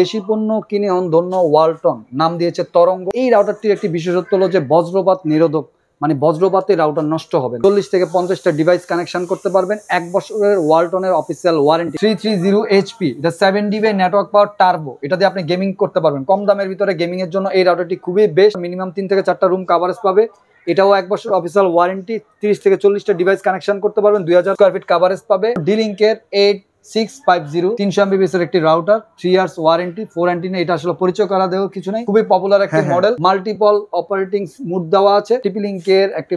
দেশি পণ্য কিনে ধন্য ওয়ালটন নাম দিয়েছে তরঙ্গ। এই রাউটারটির একটি বিশেষত্ব হলো যে বজ্রপাত নিরোধক, মানে বজ্রপাতে রাউটার নষ্ট হবে না। 40 থেকে 50টা ডিভাইস কানেকশন করতে পারবেন। 1 বছরের ওয়ালটনের অফিসিয়াল ওয়ারেন্টি। 330 HP, এটা 7 DB নেটওয়ার্ক পাওয়ার টার্বো। এটা দিয়ে আপনি গেমিং করতে পারবেন। কম দামের ভিতরে গেমিং এর জন্য এই রাউটারটি খুবই বেস্ট। মিনিমাম 3 থেকে 4টা রুম কভারেজ পাবে। এটাও 1 বছর অফিসিয়াল ওয়ারেন্টি। 30 থেকে 40টা ডিভাইস কানেকশন করতে পারবেন। 2000 স্কয়ার ফিট কভারেজ পাবে। D-Link-এর 8650 300 MBPS এর একটি রাউটার, 3 ইয়ার্স ওয়ারেন্টি। 4 অ্যান্টিনা, এটা আসলে পরিচয় করা দেওয়ার কিছু নাই, খুবই পপুলার একটি মডেল। মাল্টিপল অপারেটিং মোড দেওয়া আছে। TP-Link-এর একটি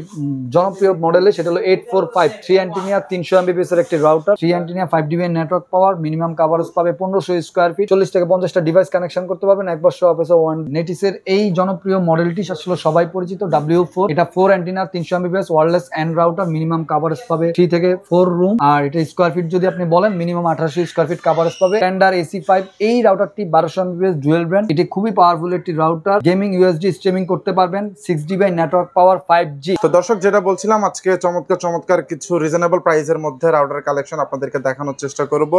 জনপ্রিয় মডেলে, সেটা হলো 845 3 অ্যান্টিনা 300 MBPS এর একটি router, 3 antenna 5 DB network power. Minimum coverage পাবে 1500 স্কয়ার ফিট। 40 থেকে 50টা ডিভাইস কানেকশন করতে পারবেন। 1 বছর অফিসিয়াল ওয়ারেন্টি। নেটিসের এই জনপ্রিয় মডেলটি আসলে সবাই পরিচিত, W4। এটা 4 antenna 300 MBPS wireless N router. Minimum coverage পাবে 3 থেকে 4 রুম। আর এটা স্কয়ার ফিট যদি আপনি বলেন, মিনিমাম 1800 স্কয়ার ফিট কভারেজ পাবে। স্ট্যান্ডার্ড AC5 এই রাউটারটি 1200 MBPS ডুয়াল ব্র্যান্ড। এটি খুবই পাওয়ারফুল একটি রাউটার। গেমিং USD স্ট্রিমিং করতে পারবেন। 6 GB নেটওয়ার্ক পাওয়ার 5G। তো দর্শক, যেটা বলছিলাম, আজকে চমৎকার কিছু রিজনেবল প্রাইসের মধ্যে রাউটার কালেকশন আপনাদেরকে দেখানোর চেষ্টা করব।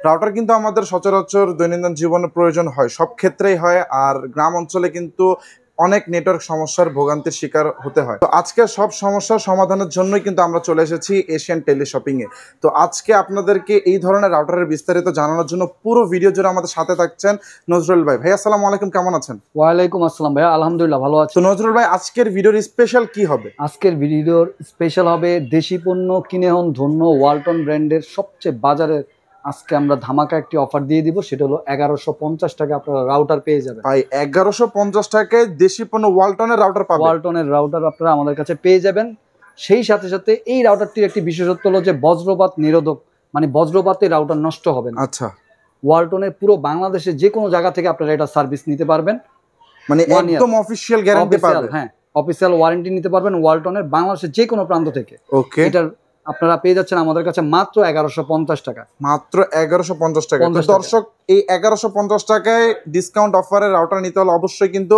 রাউটার কিন্তু আমাদের সচরাচর দৈনন্দিন জীবনে প্রয়োজন হয়, সব ক্ষেত্রেই হয়। আর গ্রাম অঞ্চলে কিন্তু অনেক নেটওয়ার্ক সমস্যার ভোগান্তির শিকার হতে হয়। তো আজকে সব সমস্যার সমাধানের জন্যই কিন্তু আমরা চলে এসেছি এশিয়ান টেলিশপিং এ। তো আজকে আপনাদেরকে এই ধরনের রাউটারের বিস্তারিত জানানোর জন্য পুরো ভিডিও জুড়ে আমাদের সাথে থাকছেন নজরুল ভাই। ভাই আসসালামু আলাইকুম, কেমন আছেন? ওয়ালাইকুম আসসালাম ভাই, আলহামদুলিল্লাহ ভালো আছি। তো নজরুল ভাই, আজকের ভিডিওর স্পেশাল কি হবে? আজকের ভিডিওর স্পেশাল হবে দেশি পণ্য কিনে ধন্য ওয়ালটন ব্র্যান্ডের সবচেয়ে বাজারের আজকে আমরা ধামাকা একটি অফার দিয়ে দিব। সেটা হলো 1150 টাকা আপনারা রাউটার পেয়ে যাবেন। ভাই 1150 টাকায় দেশি পণ্য ওয়ালটনের রাউটার পাবেন। ওয়ালটনের রাউটার আপনারা আমাদের কাছে পেয়ে যাবেন। সেই সাথে সাথে এই রাউটারটির একটি বিশেষত্ব হলো যে বজ্রপাত নিরোধক, মানে বজ্রপাতে রাউটার নষ্ট হবে না। আচ্ছা, ওয়ালটনের পুরো বাংলাদেশে যে কোনো জায়গা থেকে আপনারা এটা সার্ভিস নিতে পারবেন, মানে একদম অফিশিয়াল গ্যারান্টি পাবেন। হ্যাঁ, অফিসিয়াল ওয়ারেন্টি নিতে পারবেন ওয়ালটনের বাংলাদেশের যে কোনো প্রান্ত থেকে। ওকে, এটার আপনারা পেয়ে যাচ্ছেন আমাদের কাছে মাত্র 1150 টাকা। মাত্র 1150 টাকা। দর্শক, এই 1150 টাকায় ডিসকাউন্ট অফারে রাউটার নিতে হলে অবশ্যই কিন্তু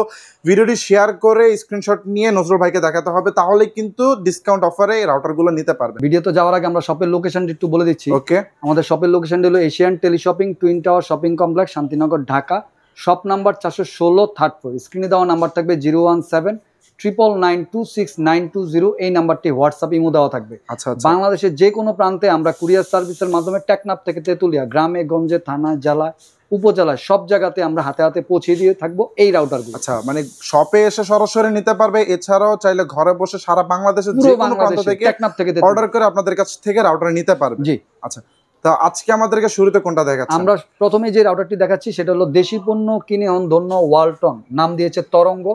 ভিডিওটি শেয়ার করে স্ক্রিনশট নিয়ে নজরুল ভাইকে দেখাতে হবে, তাহলে কিন্তু ডিসকাউন্ট অফারে রাউটারগুলো নিতে পারবেন। ভিডিওতে যাওয়ার আগে আমরা শপের লোকেশনটি একটু বলে দিচ্ছি। ওকে, আমাদের শপের লোকেশনটি হলো Asian teleshopping, twin tower shopping complex, Shantinagar, Dhaka. Shop number 416, 3rd floor. স্ক্রিনে দেওয়া নাম্বার থাকবে 017-999-26920। এই নাম্বারটি হোয়াটসঅ্যাপ ইমো দেওয়া থাকবে। আচ্ছা, বাংলাদেশের যে কোনো প্রান্তে আমরা কুরিয়ার সার্ভিসের মাধ্যমে টেকনাফ থেকে তেতুলিয়া, গ্রামে গঞ্জে, থানা, জেলা, উপজেলায় সব জায়গাতে আমরা হাতে হাতে পৌঁছে দিয়ে থাকবো এই রাউটারগুলো। আচ্ছা, মানে শপে এসে সরাসরি নিতে পারবে, এছাড়াও চাইলে ঘরে বসে সারা বাংলাদেশের যে কোনো প্রান্ত থেকে টেকনাফ থেকে অর্ডার করে আপনাদের কাছ থেকে রাউটার নিতে পারবে। জি, আচ্ছা। তো আজকে আমাদেরকে শুরুতে কোনটা দেখাচ্ছেন? আমরা প্রথমে যে রাউটারটি দেখাচ্ছি সেটা হলো দেশি পণ্য কিনে ধন্য ওয়ালটন নাম দিয়েছে তরঙ্গ।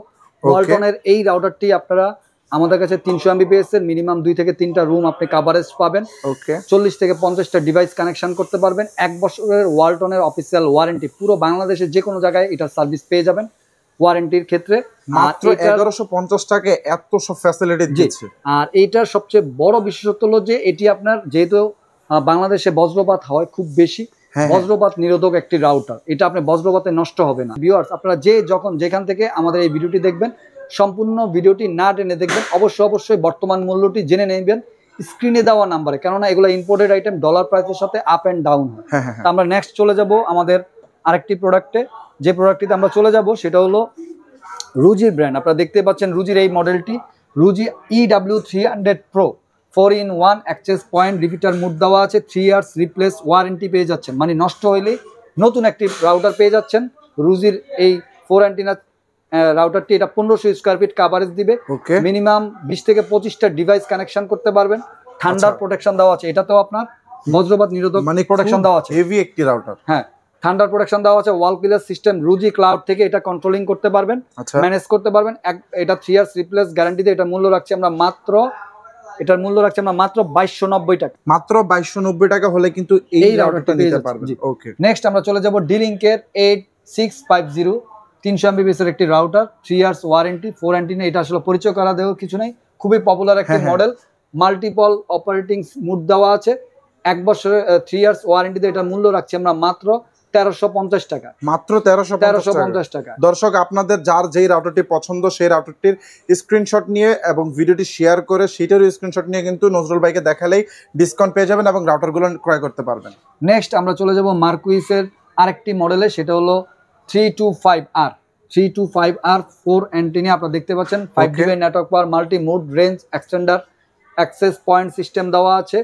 ওয়ালটনের এই রাউটারটি আপনারা আমাদের কাছে 300 MBPS এর মিনিমাম 2 থেকে 3টা রুম আপনি কভারেজ পাবেন। ওকে, 40 থেকে 50টা ডিভাইস কানেকশন করতে পারবেন। 1 বছরের ওয়ালটনের অফিসিয়াল ওয়ারেন্টি। পুরো বাংলাদেশে যে কোনো জায়গায় এটার সার্ভিস পেয়ে যাবেন ওয়ারেন্টির ক্ষেত্রে। মাত্র 1150 টাকায় এত সব ফ্যাসিলিটি দিচ্ছে। আর এইটার সবচেয়ে বড় বিশেষত্ব হলো যে এটি আপনার, যেহেতু বাংলাদেশে বজ্রপাত হয় খুব বেশি, বজ্রপাত নিরোধক একটি রাউটার। এটা আপনি বজ্রপাতে নষ্ট হবে না। ভিউয়ার্স, আপনারা যেখান থেকে আমাদের এই ভিডিওটি দেখবেন, সম্পূর্ণ ভিডিওটি না টেনে দেখবেন। অবশ্যই বর্তমান মূল্যটি জেনে নেবেন স্ক্রিনে দেওয়া নাম্বারে, কেননা এগুলো ইম্পোর্টেড আইটেম, ডলার প্রাইসের সাথে আপ অ্যান্ড ডাউন হয়। আমরা নেক্সট চলে যাব আমাদের আরেকটি প্রোডাক্টে। যে প্রোডাক্টটিতে আমরা চলে যাব সেটা হলো রুজির ব্র্যান্ড। আপনারা দেখতে পাচ্ছেন রুজির এই মডেলটি, রুজি EW300 Pro 4-in-1 access point repeater mode দেওয়া আছে। 3 ইয়ার্স রিপ্লেস ওয়ারেন্টি পেয়ে যাচ্ছেন, মানে নষ্ট হইলে নতুন একটি রাউটার পেয়ে যাচ্ছেন। রুজির এই 4 অ্যান্টিনা রাউটারটি এটা 1500 স্কয়ার ফিট কভারেজ দিবে। মিনিমাম 20 থেকে 25টা ডিভাইস কানেকশন করতে পারবেন। ঠান্ডার প্রোটেকশন দেওয়া আছে, এটাতেও আপনার বজ্রপাত নিরোধক মানে প্রোটেকশন দেওয়া আছে। হেভি একটি রাউটার। হ্যাঁ, ঠান্ডার প্রোটেকশন দেওয়া আছে। ওয়াল ক্লিয়ার সিস্টেম, রুজি ক্লাউড থেকে এটা কন্ট্রোলিং করতে পারবেন, ম্যানেজ করতে পারবেন। এটা 3 ইয়ার্স রিপ্লেস গ্যারান্টিতে এটার মূল্য রাখছি আমরা মাত্র 2290 টাকা। মাত্র 2290 টাকা হলে কিন্তু এই রাউটারটা নিতে পারবেন। ওকে, নেক্সট আমরা চলে যাব D-Link-এর 8650 300 MBPS এর একটি রাউটার, 3 ইয়ার্স ওয়ারেন্টি, 4 অ্যান্টিনা। এটা আসলে পরিচয় করা দেওয়ার কিছু নাই, খুবই পপুলার একটি মডেল। মাল্টিপল অপারেটিং মোড দেওয়া আছে। 1 বছরের 3 ইয়ার্স ওয়ারেন্টিতে এটার মূল্য রাখছি আমরা মাত্র 1350 টাকা। মাত্র 1350 টাকা। দর্শক, আপনাদের যার যেই রাউটারটি পছন্দ সেই রাউটারটির স্ক্রিনশট নিয়ে এবং ভিডিওটি শেয়ার করে সেটারও স্ক্রিনশট নিয়ে কিন্তু নজরুল ভাইকে দেখালেই ডিসকাউন্ট পেয়ে যাবেন এবং রাউটারগুলো ক্রয় করতে পারবেন। নেক্সট আমরা চলে যাব মার্কুইসের আরেকটি মডেলে, সেটা হলো 325R 325R 4 অ্যান্টেনা আপনারা দেখতে পাচ্ছেন 5GB network power multi mode range extender access point system দেওয়া আছে।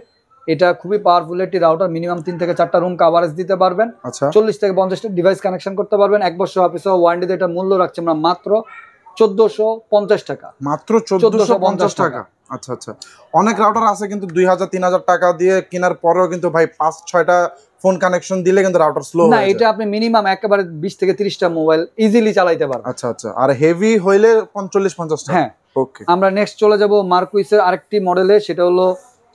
এটা খুবই পাওয়ারফুল একটি রাউটার, মিনিমাম 3 থেকে 4টা রুম কভারেজ দিতে পারবেন। আচ্ছা 40 থেকে 50টা ডিভাইস কানেকশন করতে পারবেন। 1 বছর অফিসে ওয়ারেন্টিতে এটা মূল্য রাখছি আমরা মাত্র 1450 টাকা। মাত্র 1450 টাকা। আচ্ছা আচ্ছা, অনেক রাউটার আছে কিন্তু 2000-3000 টাকা দিয়ে কেনার পরেও কিন্তু ভাই 5-6টা ফোন কানেকশন দিলে কিন্তু রাউটার স্লো না, এটা আপনি মিনিমাম একেবারে 20 থেকে 30টা মোবাইল ইজিলি চালাইতে পারবেন। আচ্ছা আচ্ছা, আর হেভি হইলে 40-50 টাকা। হ্যাঁ ওকে, আমরা নেক্সট চলে যাব মার্কুইসের আরেকটি মডেলে, সেটা হলো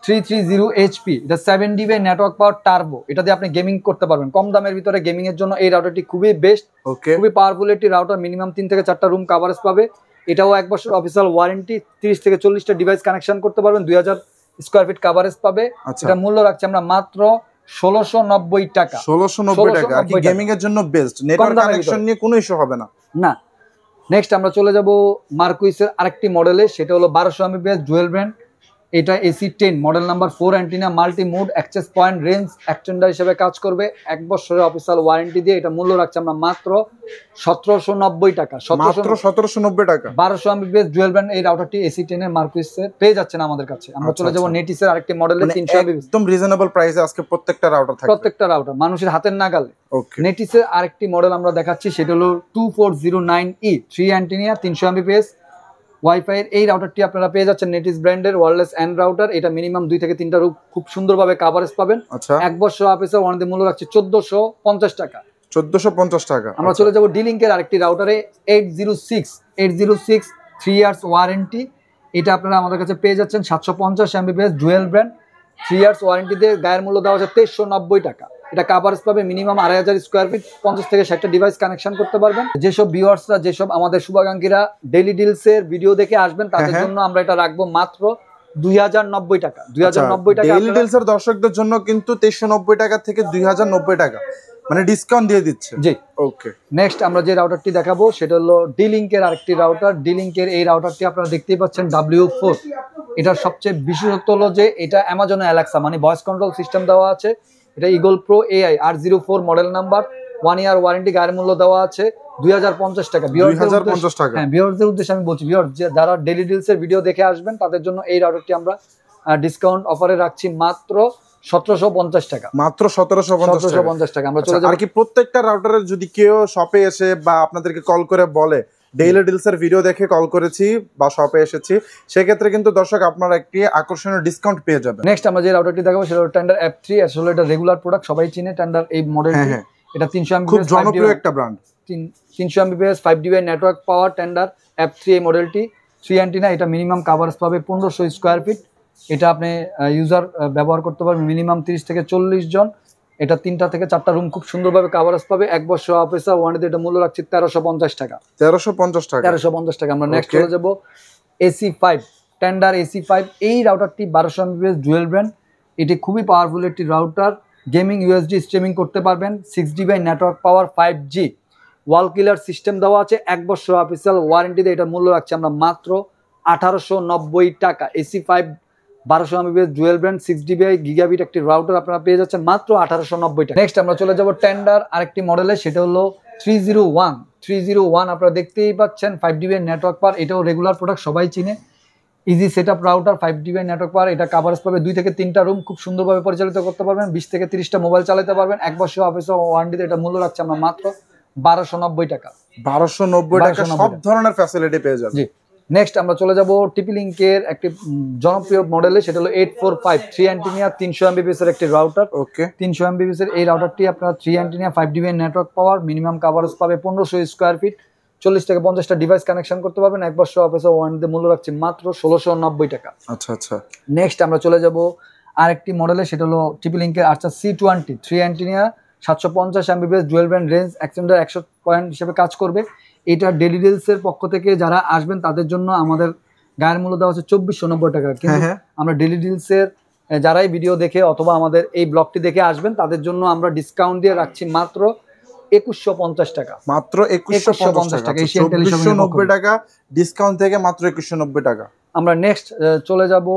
330HP। এটা 7GB নেটওয়ার্ক পাওয়ার টার্বো। এটা দিয়ে আপনি গেমিং করতে পারবেন কম দামের ভিতরে। গেমিং এর জন্য এই রাউটারটি খুবই বেস্ট, ওকে, খুবই পাওয়ারফুল একটি রাউটার। মিনিমাম 3 থেকে 4টা রুম কভারেজ পাবে। এটাও 1 বছর অফিসিয়াল ওয়ারেন্টি, 30 থেকে 40টা ডিভাইস কানেকশন করতে পারবেন, 2000 স্কয়ার ফিট কভারেজ পাবে। এটা মূল্য রাখছি আমরা মাত্র 1690 টাকা। 1690 টাকা। আর কি গেমিং এর জন্য বেস্ট, নেটওয়ার্ক কানেকশন নিয়ে কোনো ইস্যু হবে না। না। নেক্সট আমরা চলে যাব মার্কুইসের আরেকটি মডেলে, সেটা হলো 1200 MBps ডুয়েল ব্র্যান্ড। এটা AC10 model number 4 antenna multi mode access point range extender হিসেবে কাজ করবে। 1 বছরের অফিসিয়াল ওয়ারেন্টি দিয়ে এটা মূল্য রাখছি আমরা মাত্র 1790 টাকা। মাত্র 1790 টাকা। 1200 MBps ডুয়েল ব্র্যান্ড এই রাউটারটি AC10 এর মার্কুইসে পেয়ে যাচ্ছেন আমাদের কাছে। আমরা চলে যাব নেটিসের আরেকটি মডেলে 300 MBps একদম রিজনেবল প্রাইসে আজকে প্রত্যেকটা রাউটার থাকবে, প্রত্যেকটা রাউটার মানুষের হাতের নাগালে। ওকে, নেটিসের আরেকটি মডেল আমরা দেখাচ্ছি, সেটা হলো 2409E 3 অ্যান্টিনা 300 MBps ওয়াইফাই এর এই রাউটারটি আপনারা পেয়ে যাচ্ছেন নেটিস ব্র্যান্ডের ওয়্যারলেস এন্ড রাউটার। এটা মিনিমাম 2 থেকে 3টা রুম খুব সুন্দরভাবে কভারেজ পাবেন। আচ্ছা 1 বছর অফিসে ওয়ারেন্টি মূল্য রাখছে 1450 টাকা। 1450 টাকা। আমরা চলে যাব ডিলিংকের আরেকটি রাউটারে 806 3 ইয়ার্স ওয়ারেন্টি। এটা আপনারা আমাদের কাছে পেয়ে যাচ্ছেন 750 MBps dual brand 3 years warranty দিয়ে। গায়ের মূল্য দেওয়া হচ্ছে 2390 টাকা। এটা কভারেজ পাবে মিনিমাম 2500 স্কয়ার ফিট, 50 থেকে 60টা ডিভাইস কানেকশন করতে পারবেন। যেসব ভিউয়ার্সরা, যেসব আমাদের শুভাকাঙ্ক্ষীরা ডেইলি ডিলসের ভিডিও দেখে আসবেন, তাদের জন্য আমরা এটা রাখবো মাত্র 2090 টাকা। 2090 টাকা ডেইলি ডিলসের দর্শকদের জন্য কিন্তু 2390 টাকা থেকে 2090 টাকা মানে ডিসকাউন্ট দিয়ে দিচ্ছে। জি, ওকে। নেক্সট আমরা যে রাউটারটি দেখাবো সেটা হলো ডিলিংকের আরেকটি রাউটার। ডিলিংকের এই রাউটারটি আপনারা দেখতেই পাচ্ছেন W4। এটার সবচেয়ে বিশেষত্ব হলো যে এটা অ্যামাজন অ্যালেক্সা মানে ভয়েস কন্ট্রোল সিস্টেম দেওয়া আছে। এটা eagle pro AI R04 model number, 1 year warranty. গায়ের মূল্য দেওয়া আছে 2050 টাকা। 2050 টাকা। হ্যাঁ, ভিউয়ারদের উদ্দেশ্যে আমি বলছি, ভিউয়ার যারা ডেইলি ডিলসের ভিডিও দেখে আসবেন তাদের জন্য এই রাউটারটি আমরা ডিসকাউন্ট অফারে রাখছি মাত্র 1750 টাকা। মাত্র 1750 টাকা। আমরা চলে যাব। আর কি প্রত্যেকটা রাউটারের যদি কেউ শপে এসে বা আপনাদেরকে কল করে বলে ডেইলি ডিলসের ভিডিও দেখে কল করেছি বা শপে এসেছি, সেক্ষেত্রে কিন্তু দর্শক আপনারা একটি আকর্ষণীয় ডিসকাউন্ট পেয়ে যাবেন। নেক্সট আমরা যে রাউটারটি দেখাবো সেটা হলো টেন্ডার F3। আসলে এটা রেগুলার প্রোডাক্ট, সবাই চিনে টেন্ডার এই মডেলটি। এটা 300 MBps খুব জনপ্রিয় একটা brand. 300 MBps 5GB network power tender F3 এই মডেলটি 3 অ্যান্টিনা। এটা মিনিমাম কভারেজ পাবে 1500 স্কয়ার ফিট। এটা আপনি ইউজার ব্যবহার করতে পারবেন মিনিমাম 30 থেকে 40 জন। এটা 3টা থেকে 4টা রুম খুব সুন্দরভাবে কভারেজ পাবে। 1 বছর অফিসে ওয়ারেন্টি। এটা মূল্য রাখছি 1350 টাকা। 1350 টাকা। 1350 টাকা। আমরা নেক্সট চলে যাব AC5 টেন্ডার AC5। এই রাউটারটি 1200 MBps ডুয়েল ব্র্যান্ড। এটি খুবই পাওয়ারফুল একটি রাউটার। গেমিং USD স্ট্রিমিং করতে পারবেন। 6GB নেটওয়ার্ক পাওয়ার 5G ওয়াল কিলার সিস্টেম দেওয়া আছে। 1 বছর অফিসিয়াল ওয়ারেন্টিতে এটা মূল্য রাখছি আমরা মাত্র 1890 টাকা। AC5 1200 MBps dual brand 6GB gigabit একটি রাউটার আপনারা পেয়ে যাচ্ছেন মাত্র 1890 টাকা। নেক্সট আমরা চলে যাব টেন্ডার আরেকটি মডেলে, সেটা হলো 301 আপনারা দেখতেই পাচ্ছেন 5GB নেটওয়ার্ক পাওয়ার। এটাও রেগুলার প্রোডাক্ট, সবাই চিনে। Easy setup router 5GB network power. এটা কভারেজ পাবে 2 থেকে 3টা রুম খুব সুন্দরভাবে পরিচালিত করতে পারবেন। 20 থেকে 30টা মোবাইল চালাতে পারবেন। 1 বছর অফিসে ওয়ারেন্টিতে এটা মূল্য রাখছি আমরা মাত্র 1290 টাকা। 1290 টাকা সব ধরনের ফ্যাসিলিটি পেয়ে যাবেন। জি। নেক্সট আমরা চলে যাব টিপি-লিংকের একটি জনপ্রিয় মডেলে, সেটা হলো 845 3 অ্যান্টিনা 300 MBps এর একটি রাউটার। ওকে, 300 MBps এর এই রাউটারটি আপনারা 3 antenna 5GB network power, minimum coverage পাবে 1500 স্কয়ার ফিট, 40 থেকে 50টা ডিভাইস কানেকশন করতে পারবেন। 1 বছর অফিসে ওয়ারেন্টি মূল্য রাখছি মাত্র 1690 টাকা। আচ্ছা আচ্ছা। নেক্সট আমরা চলে যাব আরেকটি মডেলে, সেটা হলো টিপি-লিংকের আর্চার C20 3 antenna 750 MBps dual brand range extender 100 point হিসেবে কাজ করবে। এটা ডেইলি ডিলসের পক্ষ থেকে যারা আসবেন তাদের জন্য আমাদের গায়ের মূল্য দেওয়া হচ্ছে 2490 টাকা। কিন্তু আমরা ডেইলি ডিলসের যারাই ভিডিও দেখে অথবা আমাদের এই ব্লগটি দেখে আসবেন তাদের জন্য আমরা ডিসকাউন্ট দিয়ে রাখছি মাত্র 2150 টাকা। মাত্র 2150 টাকা। 2490 টাকা ডিসকাউন্ট থেকে মাত্র 2190 টাকা। আমরা নেক্সট চলে যাব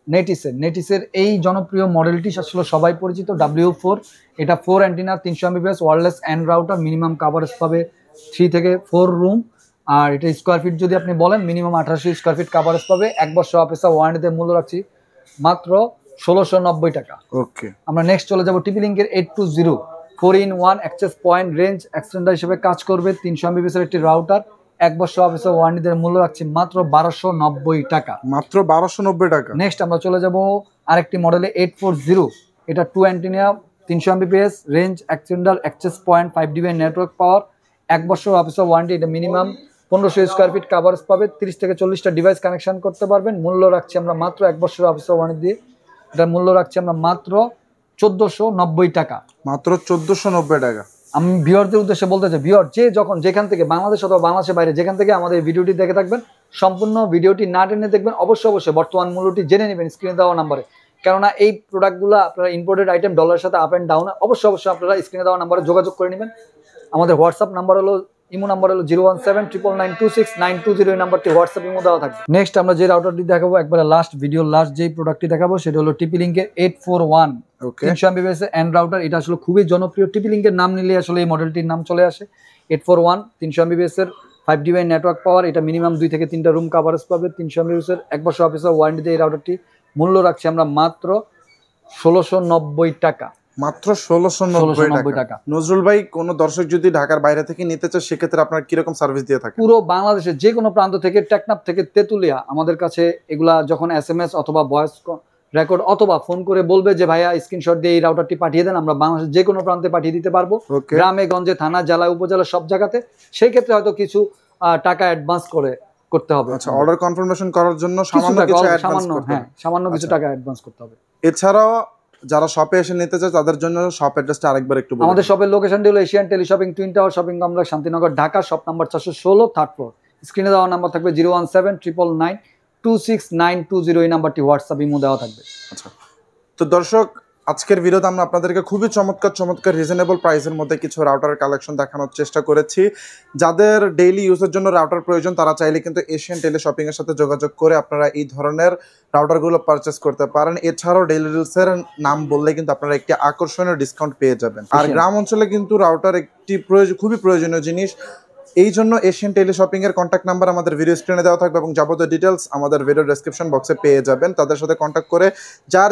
নেটিসের এই জনপ্রিয় মডেলটি আসলে সবাই পরিচিত W4। এটা 4 antenna 300 Mbps wireless and router, minimum coverage পাবে 3 থেকে 4 রুম। আর এটা স্কোয়ার ফিট যদি আপনি বলেন মিনিমাম 1800 স্কোয়ার ফিট কাভারেজ পাবে। 1 বছর অফিসা ওয়ারেন্টিতে মূল্য রাখছি মাত্র 1690 টাকা। ওকে, আমরা নেক্সট চলে যাব TP লিঙ্কের 820 4-in-1 access point range extender হিসেবে কাজ করবে 300 Mbps এর একটি রাউটার। 1 বছর অফিসে ওয়ারেন্টিতে মূল্য রাখছি মাত্র 1290 টাকা। মাত্র 1290 টাকা। নেক্সট আমরা চলে যাব আরেকটি মডেলে 840। এটা 2 antenna 300 Mbps range extender access point 5 dB network power. 1 বছর অফিসের ওয়ারেন্টি। এটা মিনিমাম 1500 স্কোয়ার ফিট কাভারেজ পাবে। 30 থেকে 40টা ডিভাইস কানেকশন করতে পারবেন। মূল্য রাখছি আমরা মাত্র 1 বছর অফিসের ওয়ারেন্টি দিয়ে এটার মূল্য রাখছি আমরা মাত্র 1490 টাকা। মাত্র 1490 টাকা। আমি ভিউয়ারদের উদ্দেশ্যে বলতে চাই, ভিউয়ার যে যখন যেখান থেকে বাংলাদেশ অথবা বাংলাদেশের বাইরে যেখান থেকে আমাদের ভিডিওটি দেখে থাকবেন, সম্পূর্ণ ভিডিওটি না টেনে দেখবেন। অবশ্যই বর্তমান মূল্যটি জেনে নেবেন স্ক্রিনে দেওয়া নাম্বারে। কেননা এই প্রোডাক্টগুলো আপনারা ইম্পোর্টেড আইটেম, ডলারের সাথে আপ অ্যান্ড ডাউন। অবশ্যই আপনারা স্ক্রিনে দেওয়া নাম্বারে যোগাযোগ করে নেবেন। আমাদের হোয়াটসঅ্যাপ নাম্বার হলো, ইমো নাম্বার হলো 01799926920। এই নাম্বারটি হোয়াটসঅ্যাপ ইমো দেওয়া থাকবে। নেক্সট আমরা যে রাউটারটি দেখাবো, একবারে লাস্ট যেই প্রোডাক্টটি দেখাবো সেটা হলো TP লিঙ্কের 841 300 Mbps এন্ড রাউটার। এটা আসলে খুবই জনপ্রিয়। TP লিঙ্কের নাম নিলে আসলে এই মডেলটির নাম চলে আসে। 841 300 Mbps এর 5 dB নেটওয়ার্ক পাওয়ার। এটা মিনিমাম 2 থেকে 3টা রুম কাভারেজ পাবে। 300 Mbps এর 1 বছর অফিসের ওয়ারেন্টিতে এই রাউটারটি মূল্য রাখছি আমরা মাত্র 1690 টাকা। মাত্র 1690 টাকা। নজরুল ভাই, কোন দর্শক যদি ঢাকার বাইরে থেকে নিতে চায় সেক্ষেত্রে আপনারা কিরকম সার্ভিস দিয়ে থাকেন? পুরো বাংলাদেশের যে কোনো প্রান্ত থেকে, টেকনাফ থেকে তেতুলিয়া, আমাদের কাছে এগুলা যখন SMS অথবা ভয়েস রেকর্ড অথবা ফোন করে বলবে যে ভাইয়া স্ক্রিনশট দিয়ে এই রাউটারটি পাঠিয়ে দেন, আমরা বাংলাদেশের যে কোনো প্রান্তে পাঠিয়ে দিতে পারবো। গ্রামে গঞ্জে, থানা, জেলা, উপজেলা সব জায়গাতে। সেই ক্ষেত্রে হয়তো কিছু টাকা অ্যাডভান্স করতে হবে। আচ্ছা, অর্ডার কনফার্মেশন করার জন্য সামান্য কিছু অ্যাডভান্স করতে হবে। সামান্য কিছু টাকা অ্যাডভান্স করতে হবে। এছাড়াও যারা শপে এসে নিতে চায় তাদের জন্য শপ অ্যাড্রেসটা আরেকবার একটু বলুন। আমাদের শপের লোকেশনটি হলো Asian teleshopping twin tower shopping complex, Shantinagar, Dhaka. Shop number 416, 3rd floor. স্ক্রিনে দেওয়া নাম্বার থাকবে 01799926920। এই নাম্বারটি হোয়াটসঅ্যাপ ইমো দেওয়া থাকবে। আচ্ছা, তো দর্শক, আজকের ভিডিওতে আমরা আপনাদেরকে খুবই চমৎকার রিজনেবল প্রাইসের মধ্যে কিছু রাউটারের কালেকশন দেখানোর চেষ্টা করেছি। যাদের ডেইলি ইউজের জন্য রাউটার প্রয়োজন তারা চাইলে কিন্তু এশিয়ান টেলি শপিং এর সাথে যোগাযোগ করে আপনারা এই ধরনের রাউটারগুলো পারচেস করতে পারেন। এছাড়াও ডেইলি ডিলসের নাম বললে কিন্তু আপনারা একটি আকর্ষণীয় ডিসকাউন্ট পেয়ে যাবেন। আর গ্রাম অঞ্চলে কিন্তু রাউটার একটি খুবই প্রয়োজনীয় জিনিস। এই জন্য এশিয়ান টেলি শপিং এর কন্ট্যাক্ট নাম্বার আমাদের ভিডিও স্ক্রিনে দেওয়া থাকবে এবং যাবতীয় ডিটেলস আমাদের ভিডিও ডেসক্রিপশন বক্সে পেয়ে যাবেন। তাদের সাথে কন্ট্যাক্ট করে যার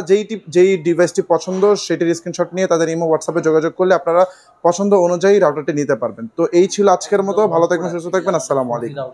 যেই ডিভাইসটি পছন্দ সেটির স্ক্রিনশট নিয়ে তাদের ইমো হোয়াটসঅ্যাপে যোগাযোগ করলে আপনারা পছন্দ অনুযায়ী রাউটারটি নিতে পারবেন। তো এই ছিল আজকের মতো। ভালো থাকবেন, সুস্থ থাকবেন। আসসালামু আলাইকুম।